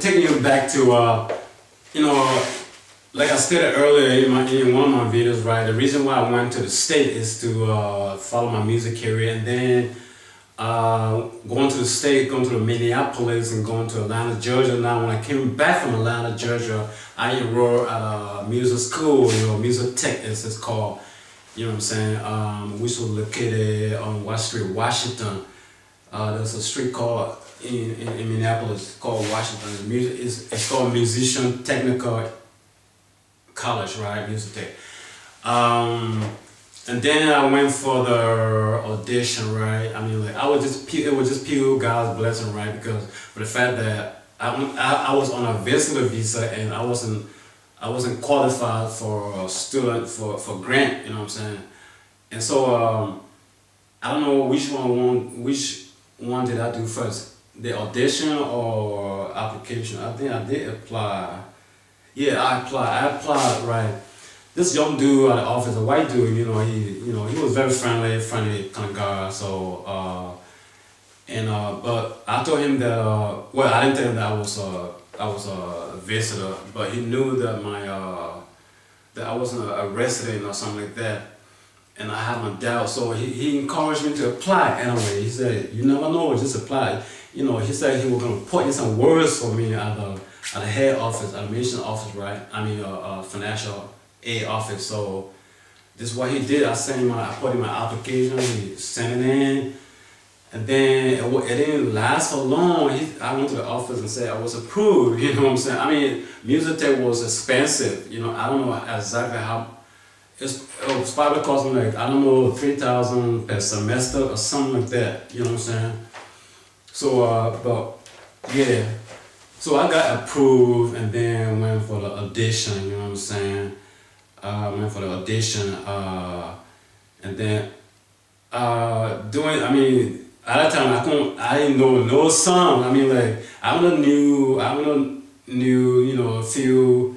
taking you back to, you know, like I stated earlier in one of my videos, right? The reason why I went to the state is to follow my music career, and then going to the state, going to Minneapolis, and going to Atlanta, Georgia. Now, when I came back from Atlanta, Georgia, I enrolled at a music school, you know, Music Tech, as it's called. You know what I'm saying? Which was located on West Street, Washington. There's a street called in Minneapolis called Washington. It's called Musician Technical College, right? Music Tech. And then I went for the audition, right? I mean, like it was just pure God's blessing, right? Because for the fact that I was on a visitor visa and I wasn't qualified for a student for grant, you know what I'm saying? And so I don't know which one did I do first, the audition or application? I think I did apply. Yeah, I applied, right. This young dude at the office, a white dude, he was very friendly kind of guy. So but I told him that well, I didn't tell him that I was a visitor, but he knew that that I wasn't a resident or something like that, and I had my doubt. So he encouraged me to apply anyway. He said, "You never know, just apply." You know, he said he was gonna put in some words for me at the head office, at the mission office, right? I mean, financial aid office. So this is what he did. I put in my application. He sent it in. And then it didn't last for long. I went to the office and said I was approved, you know what I'm saying? I mean, Music Tech was expensive, you know, I don't know exactly how, it was probably cost me like, I don't know, $3,000 per semester or something like that, you know what I'm saying? So, but yeah, so I got approved and then went for the audition, you know what I'm saying? Went for the audition, and then at that time I didn't know no song. I mean, like I knew, you know, a few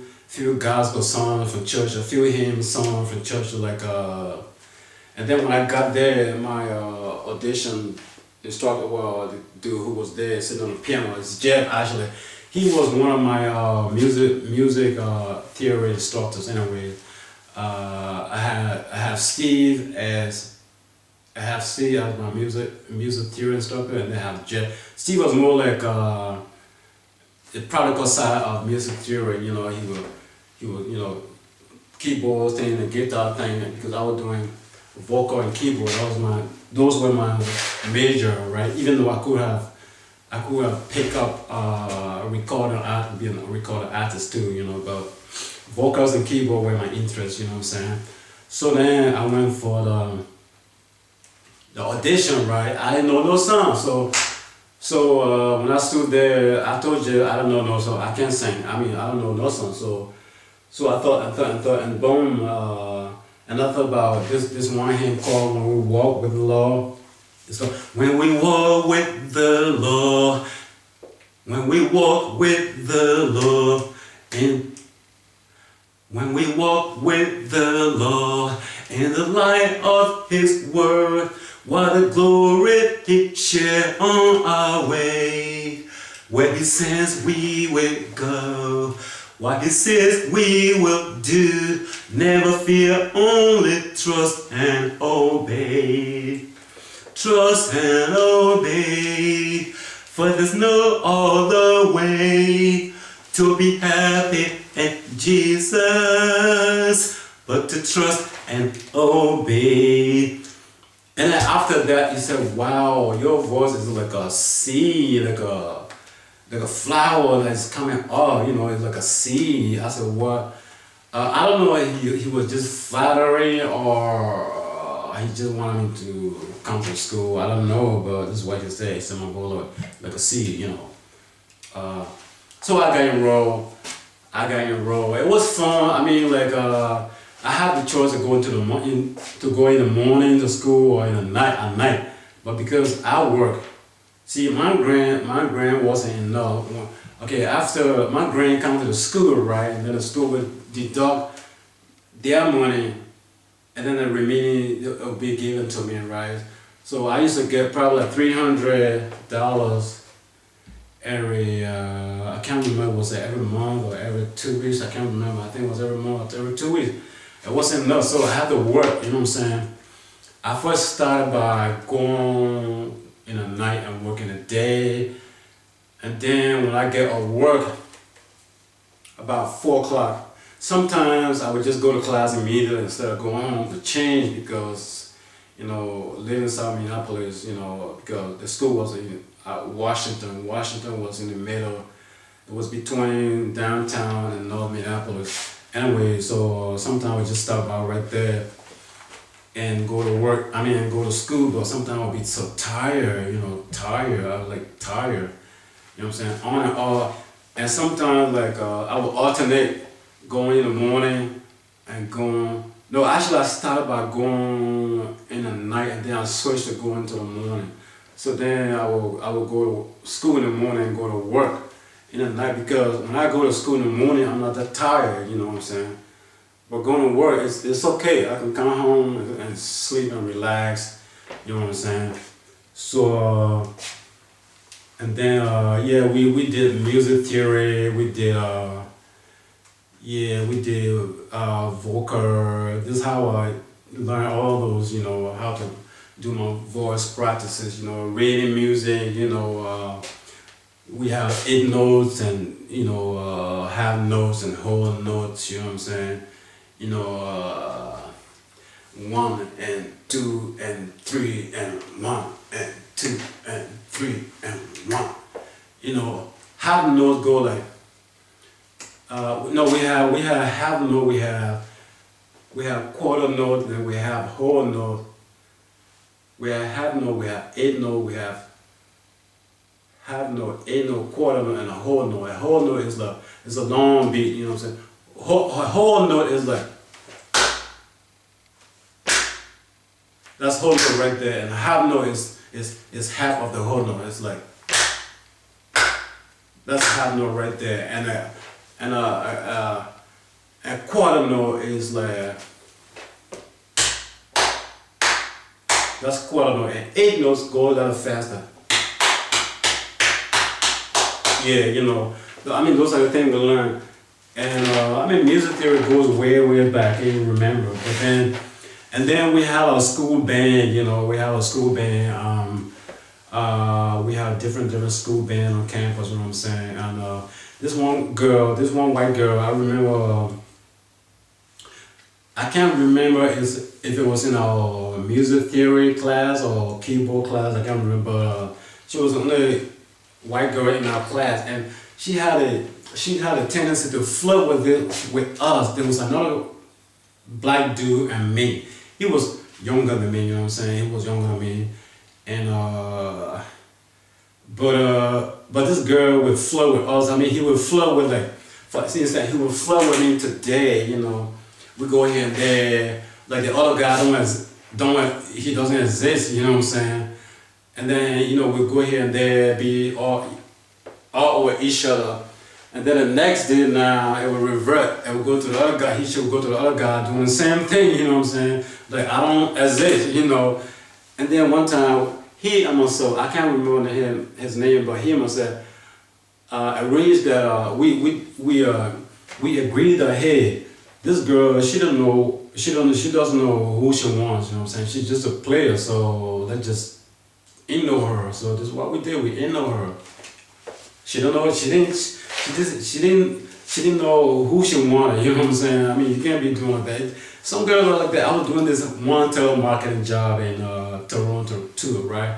gospel songs from church, a few hymn songs from church, like and then when I got there, my audition instructor, well, the dude who was there sitting on the piano, it's Jeff actually. He was one of my music theory instructors anyway. I have Steve as my music theory instructor, and then I have Jeff. Steve was more like the practical side of music theory. You know, he would you know, keyboard thing and guitar thing, because I was doing vocal and keyboard. Those were my major, right? Even though I could have picked up recording art, be a recording artist too, you know, but vocals and keyboard were my interest, you know what I'm saying? So then I went for the audition, right? I didn't know no song, so when I stood there, I told you I don't know no song. I can't sing. I mean, I don't know no song. So I thought, and boom, and I thought about this one hymn called "When We Walk with the Lord." It's called "When We Walk with the Lord, when we walk with the Lord, and when we walk with the Lord in the light of His word, what a glory He share on our way. Where He says we will go, what He says we will do. Never fear, only trust and obey. Trust and obey, for there's no other way to be happy in Jesus but to trust and obey. And then after that, he said, "Wow, your voice is like a seed, like a flower that's coming up. You know, it's like a seed." I said, "What?" I don't know if he was just flattering or he just wanted me to come to school. I don't know, but this is what he said. He said, "My voice like a seed, you know." So I got enrolled. It was fun. I mean, like I had the choice to go in the morning to school or in the night at night, but because I work, see, my grant wasn't enough. Okay, after my grant come to the school, right, and then the school would deduct their money, and then the remaining will be given to me, right? So I used to get probably like $300 I can't remember, was it every month or every 2 weeks? I can't remember. I think it was every month, every 2 weeks. It wasn't enough, so I had to work, you know what I'm saying? I first started by going in the night and working the day. And then when I get off work, about 4 o'clock, sometimes I would just go to class immediately instead of going home to change because, you know, living in South Minneapolis, you know, because the school was in Washington. Washington was in the middle. It was between downtown and North Minneapolis. Anyway, so sometimes I would just stop by right there and go to work, go to school, but sometimes I'll be so tired, you know, I was like tired, you know what I'm saying, on and off. And sometimes like I would alternate going in the morning and going, no, actually I started by going in the night and then I switched to going to the morning. So then I would go to school in the morning and go to work in the night because when I go to school in the morning, I'm not that tired, you know what I'm saying. But going to work, it's okay. I can come home and sleep and relax, you know what I'm saying. So, and then, yeah, we did music theory, we did, vocal. This is how I learned all those, you know, how to do my voice practices, you know, reading music, you know, we have 8 notes and, you know, half notes and whole notes, you know what I'm saying. You know, 1 and 2 and 3 and 1 and 2 and 3 and 1. You know, half notes go like, no, we have half note, we have quarter note, then we have whole note. We have half note, we have 8 note, we have half note, 8 note, quarter note, and a whole note. A whole note is a long beat, you know what I'm saying. Whole note is like, that's whole note right there, and half note is half of the whole note. It's like, that's half note right there, and a quarter note is like, that's quarter note, and 8 notes go a little faster. Yeah, you know, those are the things we learn. And music theory goes way, way back, I can't even remember. And then we have a school band, you know, we have different school band on campus, you know what I'm saying. And this one white girl, I remember, I can't remember if it was in our music theory class or keyboard class, I can't remember. She was the only white girl in our class, and she had a tendency to flirt with us. There was another black dude and me. He was younger than me, you know what I'm saying? He was younger than me. And but this girl would flirt with us. He would flirt with he would flirt with me today, you know. We go here and there, like the other guy he doesn't exist, you know what I'm saying? And then, you know, we go here and there, be all over each other. And then the next day now, it will revert. It will go to the other guy. He should go to the other guy doing the same thing, you know what I'm saying? Like, I don't exist, you know. And then one time, I can't remember his name, but he and myself arranged that we agreed that, hey, this girl, she doesn't know who she wants, you know what I'm saying? She's just a player, so let's just ignore her. So this is what we did, we ignore her. She didn't know who she wanted, you know what I'm saying? You can't be doing that. Some girls are like that. I was doing this one telemarketing job in Toronto too, right?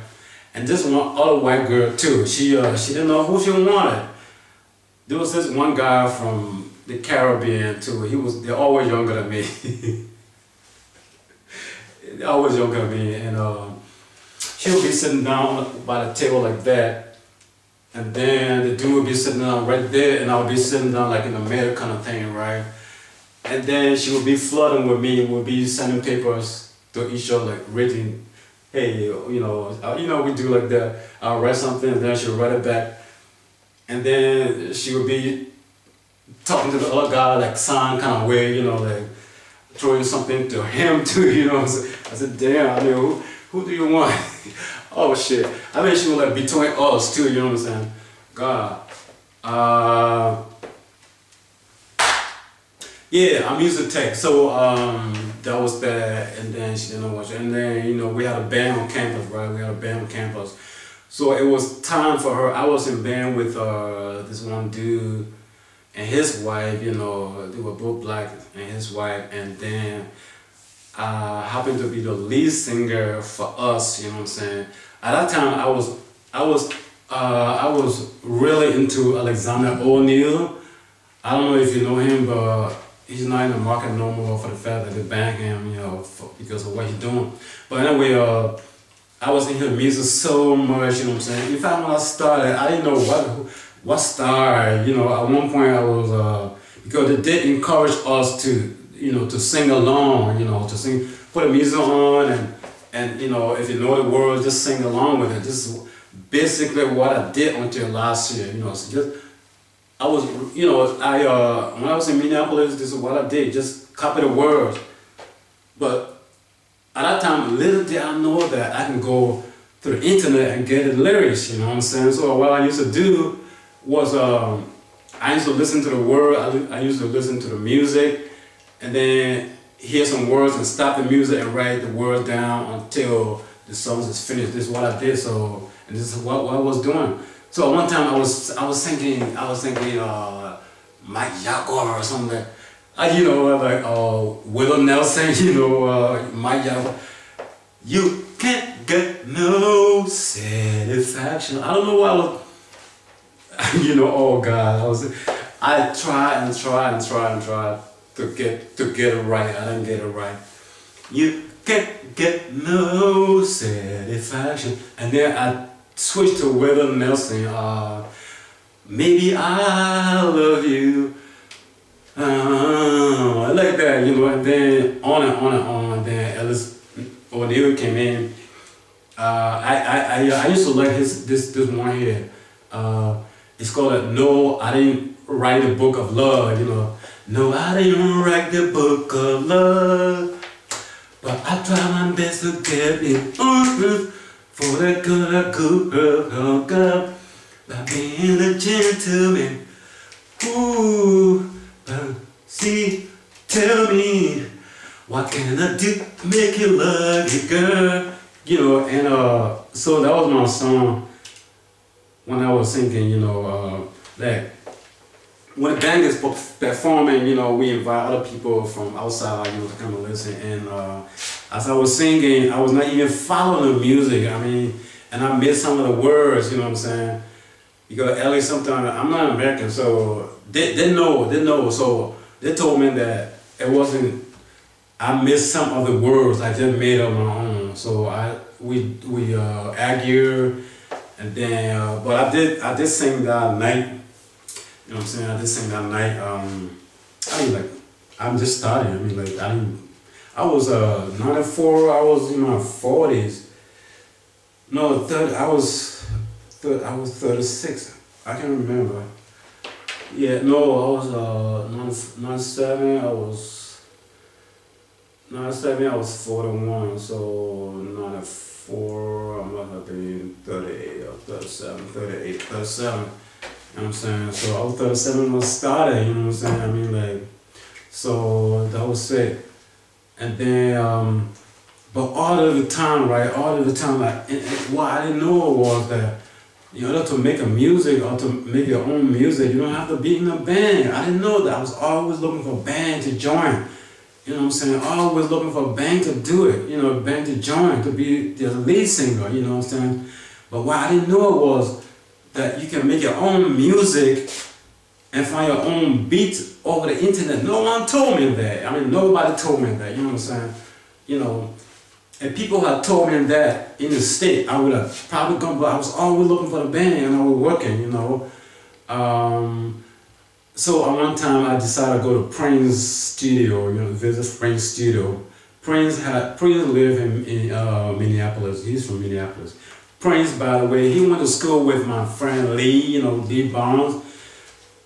And this one other white girl too, she didn't know who she wanted. There was this one guy from the Caribbean too. They're always younger than me. They're always younger than me, and she'll be sitting down by the table like that. And then the dude would be sitting down right there, and I would be sitting down like in the middle kind of thing, right? And then she would be flirting with me, would be sending papers to each other, like writing, hey, you know, we do like that. I'll write something, and then she'll write it back. And then she would be talking to the other guy, like sign kind of way, you know, like throwing something to him too, you know. I said, damn, who do you want? Oh shit. She was like between us too, you know what I'm saying? God. Yeah, I'm music tech. So that was that, and then she didn't know what. And then we had a band on campus, right? We had a band on campus. So it was time for her. I was in band with this one dude and his wife. They were both black, and his wife. And then I happened to be the lead singer for us. You know what I'm saying? At that time, I was really into Alexander O'Neal. I don't know if you know him, but he's not in the market no more for the fact that they banned him, because of what he's doing. But anyway, I was into music so much, you know what I'm saying? In fact, when I started, I didn't know what started. At one point I was, because they did encourage us to, to sing along, to sing, put the music on, and if you know the words, just sing along with it. This is basically what I did until last year, so just, I was, when I was in Minneapolis, this is what I did, just copy the words. But at that time, little did I know that I can go to the internet and get the lyrics, you know what I'm saying? So what I used to do was, I used to listen to the word, I used to listen to the music, and then hear some words and stop the music and write the words down until the song is finished. This is what I did, and this is what I was doing. So one time I was thinking Mike Jagger or something, like Willie Nelson, Mike Jagger. You can't get no satisfaction. I don't know why I was, oh God, I tried and tried to get it right. I didn't get it right. You can't get no satisfaction, and then I switch to Willie Nelson, maybe I love you, I like that, and then on and on, then Ellis O'Neal came in. I used to like this one here, it's called No, I Didn't Write a Book of Love, No, I didn't write the book of love, but I tried my best to get it on. For that good girl, by being a gentleman. Ooh, see, tell me, what can I do to make you love you, girl? And so that was my song when I was singing, that when the band is performing, we invite other people from outside, to come and listen. And as I was singing, I was not even following the music. And I missed some of the words, you know what I'm saying? Because at least sometimes, I'm not American, so they know. So they told me that it wasn't, I missed some of the words. I just made up my own. So we argued, and then, but I did sing that night. You know what I'm saying? I did sing that night. I'm just starting. I was 94. I was in my 40s. No, I was 36. I can't remember. Yeah, no, I was 97. I was 97. I was 41. So 94. I must have been 38 or 37. 38, 37. You know what I'm saying? So I was 37 when I started. You know what I'm saying? So that was it. And then, but all of the time, what I didn't know was that in order to make a music or to make your own music, you don't have to be in a band. I didn't know that. I was always looking for a band to join. You know what I'm saying? Always looking for a band to do it. A band to join, to be the lead singer. You know what I'm saying? But what I didn't know was that you can make your own music and find your own beats over the internet. No one told me that. Nobody told me that. You know what I'm saying? And people had told me that in the state, I would have probably gone, but I was always looking for the band and I was working, So at one time I decided to go to Prince's studio, visit Prince's studio. Prince lived in Minneapolis. He's from Minneapolis. Prince, by the way, he went to school with my friend Lee, Lee Barnes.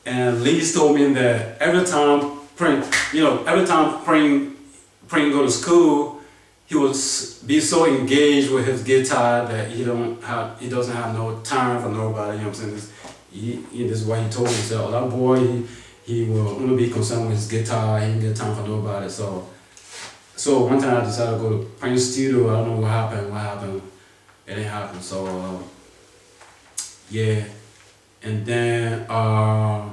And Lee told me that every time Prince go to school, he would be so engaged with his guitar that he doesn't have no time for nobody. You know what I'm saying? this is what he told me. He said, oh, that boy, he will only be concerned with his guitar. He ain't get time for nobody. So one time I decided to go to Prince Studio. I don't know what happened. It didn't happen. So yeah, and then I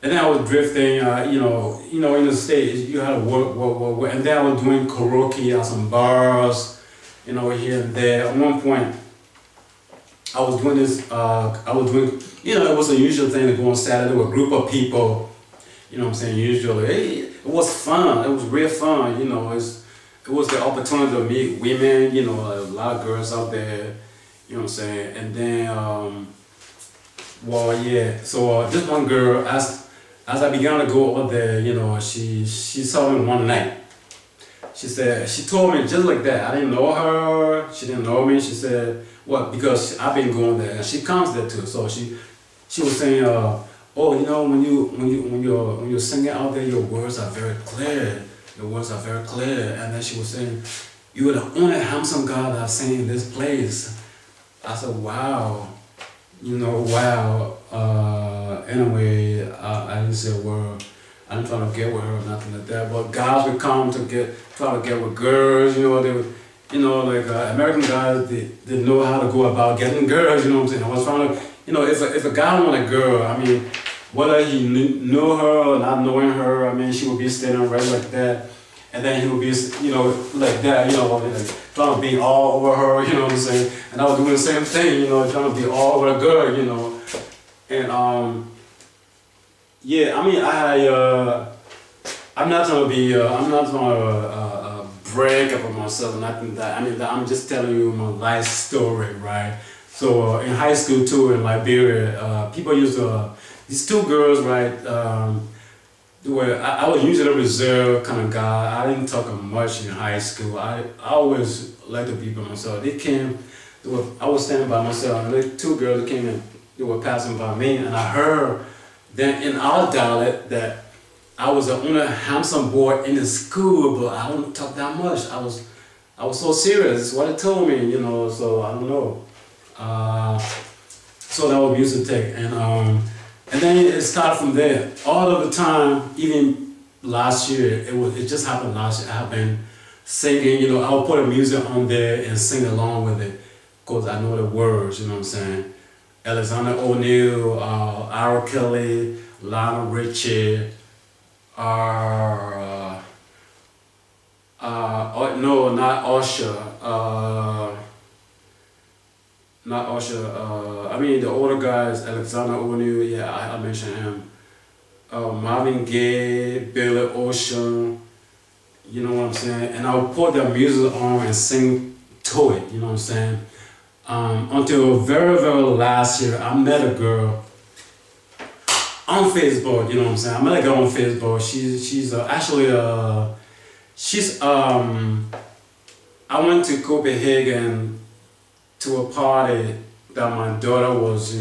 was drifting. In the States, you had to work, and then I was doing karaoke at some bars, here and there. At one point, I was doing this. It was a usual thing to go on Saturday with a group of people. You know what I'm saying? Usually, it was fun. It was real fun. It was the opportunity to meet women. A lot of girls out there. You know what I'm saying? And then, So this one girl, as I began to go over there, she saw me one night. She told me just like that. I didn't know her. She didn't know me. She said, "What?" Because I've been going there, and she comes there too. So she was saying, "Oh, when you're singing out there, your words are very clear. Your words are very clear." And then she was saying, "You are the only handsome guy that I've seen in this place." I said, "Wow, wow." Anyway, I didn't say a word. I didn't try to get with her or nothing like that. But guys would come to try to get with girls. They would, American guys, they know how to go about getting girls. You know what I'm saying? I was trying to, if a guy wanted a girl, I mean, whether he knew her or not knowing her, I mean, she would be standing right like that. And then he would be, like that, trying to be all over her, you know what I'm saying? And I was doing the same thing, trying to be all over the girl, And, yeah, I mean, I'm not trying to brag about myself, nothing that. I mean, I'm just telling you my life story, right? So in high school too, in Liberia, people used to, these two girls, right? I was usually a reserved kind of guy. I didn't talk much in high school. I always liked to be by myself. I was standing by myself, and the two girls came in, they were passing by me, and I heard then in our dialect that I was the only handsome boy in the school, but I don't talk that much. I was so serious. It's what it told me, so I don't know. So that was music tech, and then it started from there. All of the time, even last year, it just happened last year. I've been singing, I'll put the music on there and sing along with it, because I know the words, you know what I'm saying? Alexander O'Neal, R. Kelly, Lionel Richie, no, not Usher, I mean the older guys, Alexander O'Neal, yeah, I mentioned him. Marvin Gaye, Billy Ocean, you know what I'm saying? And I'll put the music on and sing to it, you know what I'm saying? Until very, very last year, I met a girl on Facebook, you know what I'm saying? I met a girl on Facebook. She's I went to Copenhagen to a party that my daughter was,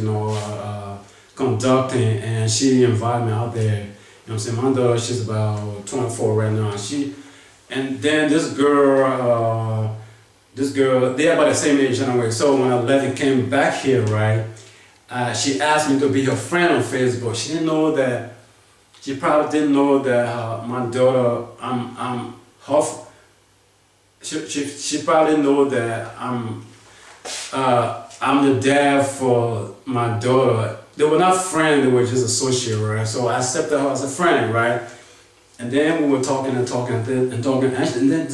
conducting, and she invited me out there. You know what I'm saying? My daughter, she's about 24 right now. And then this girl, they're about the same age anyway. So when I left and came back here, right, she asked me to be her friend on Facebook. She didn't know that, she probably didn't know that my daughter, she probably didn't know that I'm the dad for my daughter. They were not friends, they were just associates, right? So I accepted her as a friend, right? And then we were talking, and then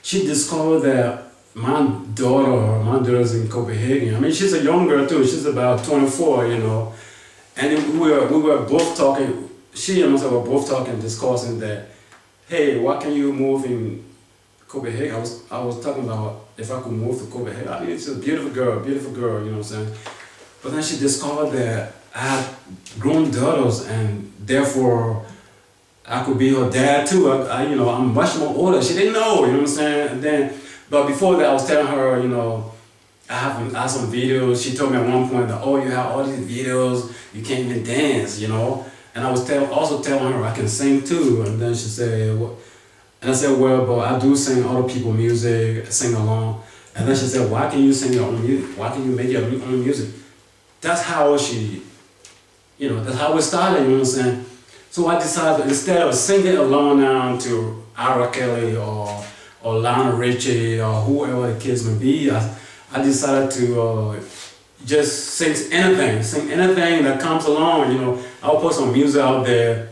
she discovered that my daughter's in Copenhagen. I mean, she's a young girl too. She's about 24, And we were both talking. She and myself were both talking, discussing that, hey, why can you move in Copenhagen? I was talking about if I could move to Copenhagen. I mean, it's a beautiful girl, you know what I'm saying? But then she discovered that I had grown daughters, and therefore I could be her dad too. I'm much more older. She didn't know, you know what I'm saying? But before that, I was telling her, I have some videos. She told me at one point that, oh, you have all these videos, you can't even dance, And I was also telling her I can sing too. And then she said, what? And I said, well, but I do sing other people's music, sing along. And then she said, why can you sing your own music? Why can you make your own music? That's how she You know, that's how it started, you know what I'm saying? So I decided, instead of singing along now to R. Kelly or Lionel Richie or whoever the kids may be, I decided to just sing anything that comes along, you know. I'll put some music out there,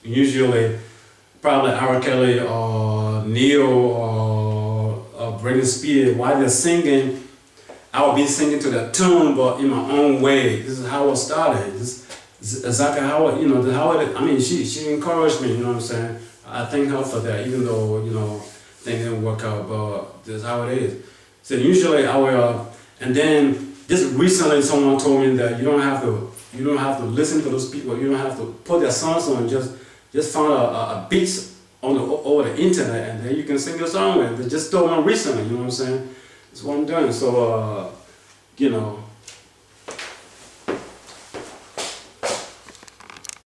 usually probably R. Kelly or Neil or Britney Spears. While they're singing, I'll be singing to that tune, but in my own way. This is how I started. This is exactly how it, you know, how it, I mean, she encouraged me, you know what I'm saying? I thank her for that, even though, you know, things didn't work out, but this is how it is. So usually I will, and then just recently someone told me that you don't have to listen to those people, you don't have to put their songs on, just find a beat on over the internet and then you can sing your song with. They just told me recently, you know what I'm saying? That's what I'm doing. So, you know,